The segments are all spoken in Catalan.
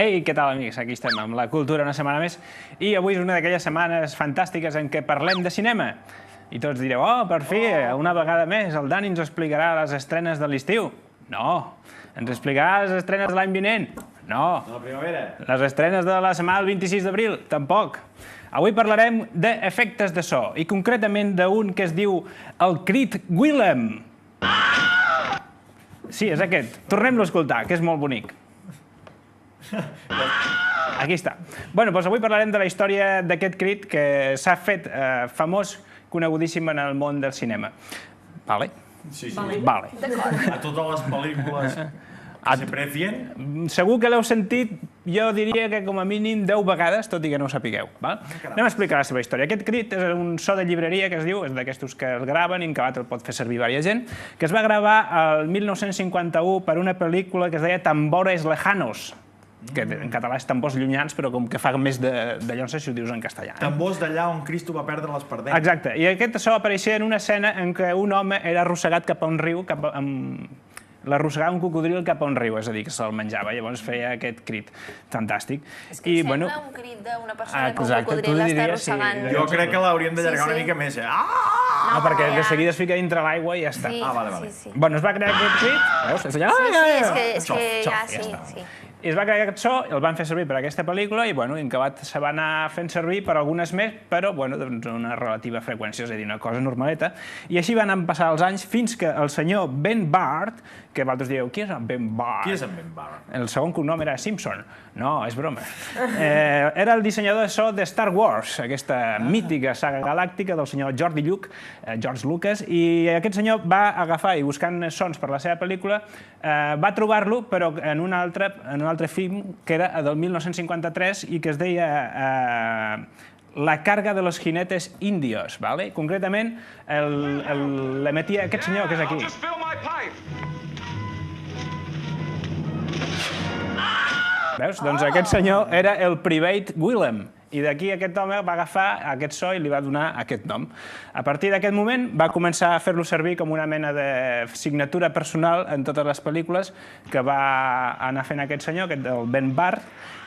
Ei, què tal, amics? Aquí estem amb la cultura una setmana més i avui és una d'aquelles setmanes fantàstiques en què parlem de cinema. I tots direu, oh, per fi, una vegada més, el Dani ens explicarà les estrenes de l'estiu. No. Ens explicarà les estrenes de l'any vinent. No. De la primavera. Les estrenes de la setmana del 26 d'abril. Tampoc. Avui parlarem d'efectes de so i concretament d'un que es diu el crit Willem. Sí, és aquest. Tornem-lo a escoltar, que és molt bonic. Aquí està. Bé, doncs avui parlarem de la història d'aquest crit que s'ha fet famós, conegudíssim en el món del cinema. Vale? Sí, sí. Vale. A totes les pel·lícules que s'aprecien. Segur que l'heu sentit, jo diria que com a mínim 10 vegades, tot i que no ho sapigueu. Anem a explicar la seva història. Aquest crit és un so de llibreria que es diu, és d'aquestos que es graven i en acabat el pot fer servir diversa gent, que es va gravar el 1951 per una pel·lícula que es deia Tambores Lejanos, que en català és tambors llunyans, però com que fa més d'allò, no sé si ho dius en castellà. Tambors d'allà on Cristo va perdre les pardelles. Exacte, i aquest so apareixia en una escena en què un home era arrossegat cap a un riu, l'arrossegava un cocodril cap a un riu, és a dir, que se'l menjava, llavors feia aquest crit fantàstic. És que sembla un crit d'una persona que un exacte, cocodril l'està arrossegant. Jo crec que l'hauríem d'allargar una mica més, No, perquè de seguida es fica dintre l'aigua i ja està. Vale. Bueno, es va crear aquest crit, veus? Sí, és que ja, sí. I es va crear aquest so, el van fer servir per aquesta pel·lícula i, bueno, en acabat se va anar fent servir per algunes més, però, bueno, doncs una relativa freqüència, és a dir, una cosa normaleta. I així van passar els anys fins que el senyor Ben Bard, que vosaltres dieu, qui és en Ben Bard? Qui és en Ben Bard? El segon cognom era Simpson. No, és broma. Era el dissenyador de so de Star Wars, aquesta mítica saga galàctica del senyor George Lucas, i aquest senyor va agafar i buscant sons per la seva pel·lícula, va trobar-lo, però en un altre film que era del 1953 i que es deia La carga de los jinetes indios, ¿vale? Concretament l'emetia aquest senyor que és aquí. Veus? Doncs aquest senyor era el Private Willem. I d'aquí aquest home va agafar aquest so i li va donar aquest nom. A partir d'aquest moment va començar a fer-lo servir com una mena de signatura personal en totes les pel·lícules que va anar fent aquest senyor, aquest del Ben Bard,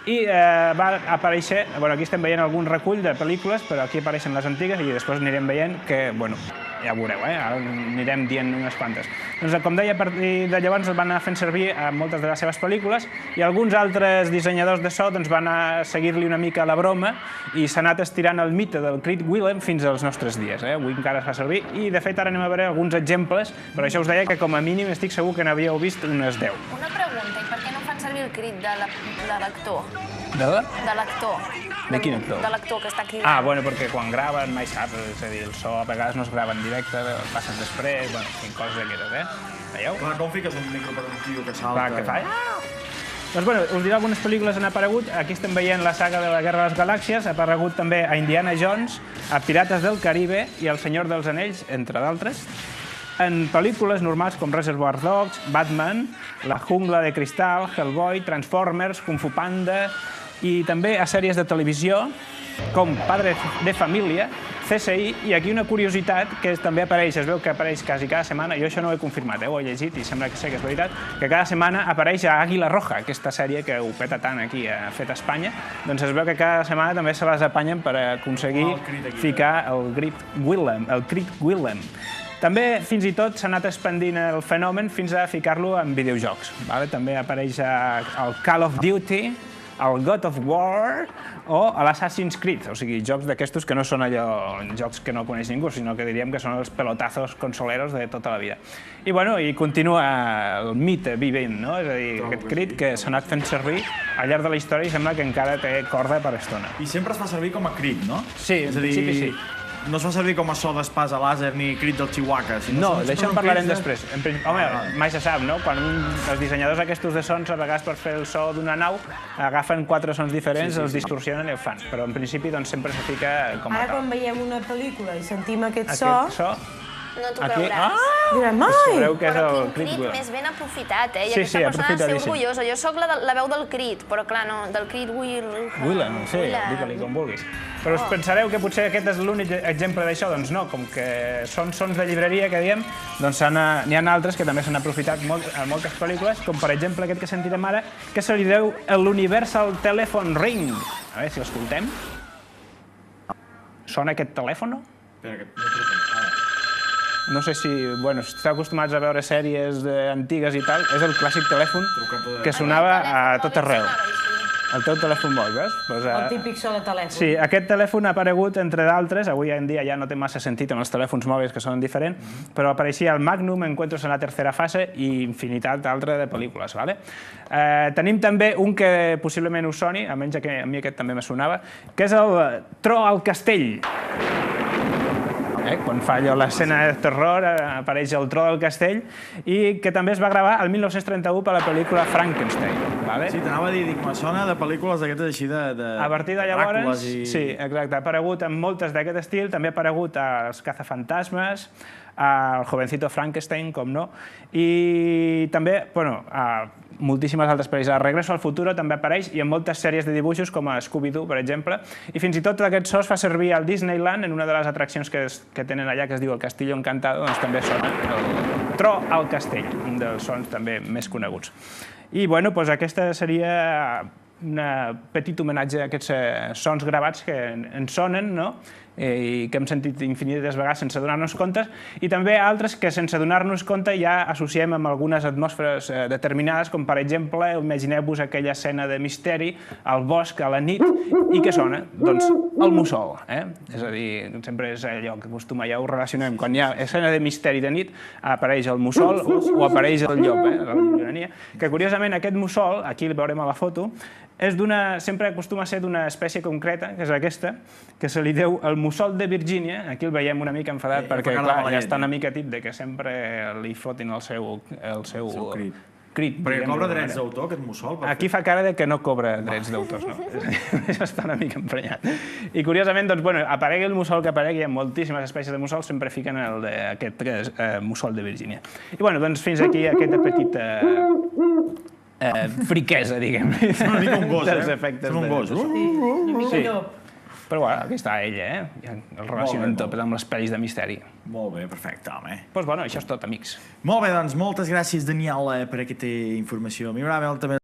i va aparèixer, bueno, aquí estem veient algun recull de pel·lícules, però aquí apareixen les antigues i després anirem veient que, bueno, ja ho veureu, ara anirem dient unes quantes. Doncs, com deia, a partir de llavors el van anar fent servir a moltes de les seves pel·lícules i alguns altres dissenyadors de so van anar a seguir-li una mica la broma i s'ha anat estirant el mite del crit Willem fins als nostres dies. Avui encara es fa servir i, de fet, ara anem a veure alguns exemples, però això us deia que com a mínim estic segur que n'havíeu vist unes 10. Una pregunta, i per què no fan servir el crit de l'actor? De l'actor. De quin actor? De l'actor que està aquí. Bueno, perquè quan graven mai saps, és a dir, el so a vegades no es grava en directe, el passen després, bueno, coses d'aquestes, Veieu? Clar, com fiques un micro per un tio que salta? Clar, que fa... Doncs, bueno, us diré algunes pel·lícules han aparegut. Aquí estem veient la saga de la Guerra de les Galàxies. Ha aparegut també a Indiana Jones, a Pirates del Caribe i El Senyor dels Anells, entre d'altres. En pel·lícules normals com Reservoir Dogs, Batman, La Jungla de Cristal, Hellboy, Transformers, Kung Fu Panda i també a sèries de televisió com Padres de Família, CSI, i aquí una curiositat que també apareix, es veu que apareix quasi cada setmana, jo això no ho he confirmat, ho he llegit i sembla que sé que és veritat, que cada setmana apareix a Àguila Roja, aquesta sèrie que ho peta tant aquí, fet a Espanya, doncs es veu que cada setmana també se les apanyen per aconseguir ficar el crit Willem. També, fins i tot, s'ha anat expandint el fenomen fins a ficar-lo en videojocs. També apareix al Call of Duty, al God of War o a l'Assassin's Creed, o sigui, jocs d'aquestos que no són allò, jocs que no coneix ningú, sinó que diríem que són els pelotazos consoleros de tota la vida. I, bueno, i continua el mite vivent, no? És a dir, aquest crit que s'ha anat fent servir al llarg de la història i sembla que encara té corda per estona. I sempre es fa servir com a crit, no? Sí, en principi sí. No es fa servir com a so d'espasa làser ni crit del Chihuahua. No, d'això en parlarem després. Home, mai se sap, no? Quan els dissenyadors aquests de sons, a vegades per fer el so d'una nau, agafen 4 sons diferents, els distorsionen i ho fan. Però en principi sempre se fica com a tal. Ara quan veiem una pel·lícula i sentim aquest so, No t'ho Aquí- creuràs. Direm, ai! Veureu que és Però el quin Creed crit Wheeler. més ben aprofitat, eh? I Sí, aquesta sí, persona ha de ser aprofitadíssim. orgullosa. Jo sóc la veu del Creed, però clar, no, del Creed Wheeler, no sé, digue-li com vulguis. Però us pensareu que potser aquest és l'únic exemple d'això? Doncs no, com que són sons de llibreria, que diem, doncs n'hi ha altres que també s'han aprofitat a moltes pel·lícules, com per exemple aquest que sentirem ara, que se li deu l'Universal Telephone Ring. A veure si l'escoltem. Sona aquest telèfon? Espera, que no truquen. No sé si, bueno, si esteu acostumats a veure sèries antigues i tal, és el clàssic telèfon que sonava a tot arreu. El teu telèfon mòbil, veus? Pues, El típic so de telèfon. Sí, aquest telèfon ha aparegut, entre d'altres, avui en dia ja no té massa sentit amb els telèfons mòbils que són diferents, però apareixia el Magnum, Encuentros en la tercera fase i infinitat d'altres de pel·lícules. Vale? Tenim també un que possiblement us soni, almenys que a mi aquest també me sonava, que és el Tro al castell. Quan fa allò l'escena de terror apareix el Tro del castell i que també es va gravar el 1931 per la pel·lícula Frankenstein. Vale? Sí, t'anava a dir, dic, me sona de pel·lícules d'aquestes així de A partir de llavors, Dràcules i... sí, exacte, ha aparegut en moltes d'aquest estil, també ha aparegut als cazafantasmes, al Jovencito Frankenstein, com no, i també, bueno, a moltíssimes altres pel·lis. A Regreso al futuro també apareix i en moltes sèries de dibuixos, com a Scooby-Doo, per exemple, i fins i tot aquest so es fa servir al Disneyland, en una de les atraccions que tenen allà, que es diu el Castillo Encantado, doncs també sona el Tro al castell, un dels sons també més coneguts. I, bueno, doncs aquesta seria un petit homenatge a aquests sons gravats que ens sonen, no?, i que hem sentit infinites vegades sense donar-nos compte, i també altres que sense donar-nos compte ja associem amb algunes atmosferes determinades, com per exemple, imagineu-vos aquella escena de misteri al bosc a la nit, i què sona? Doncs el mussol. És a dir, sempre és allò que acostuma, ja ho relacionem, quan hi ha escena de misteri de nit, apareix el mussol o apareix el llop, la llibreria, que curiosament aquest mussol, aquí el veurem a la foto, sempre acostuma a ser d'una espècie concreta, que és aquesta, que se li deu el mussol de Virgínia. Aquí el veiem una mica enfadat perquè, clar, ja està una mica tip de que sempre li fotin el seu crit. Perquè cobra drets d'autor, aquest mussol? Aquí fa cara de que no cobra drets d'autors, no? Això està una mica emprenyat. I curiosament, doncs, bueno, aparegui el mussol que aparegui, hi ha moltíssimes espècies de mussol, sempre fiquen aquest mussol de Virgínia. I, bueno, doncs fins aquí aquesta petita friquesa, diguem-ne. Sembla una mica un gos, dels efectes Sembla un gos. Una mica llop. Però bueno, aquí està ella, ja el relacionen tot amb les pel·lis de misteri. Molt bé, perfecte, home. Doncs bueno, això és tot, amics. Molt bé, doncs moltes gràcies, Daniel, per aquesta informació. A mi m'agrada també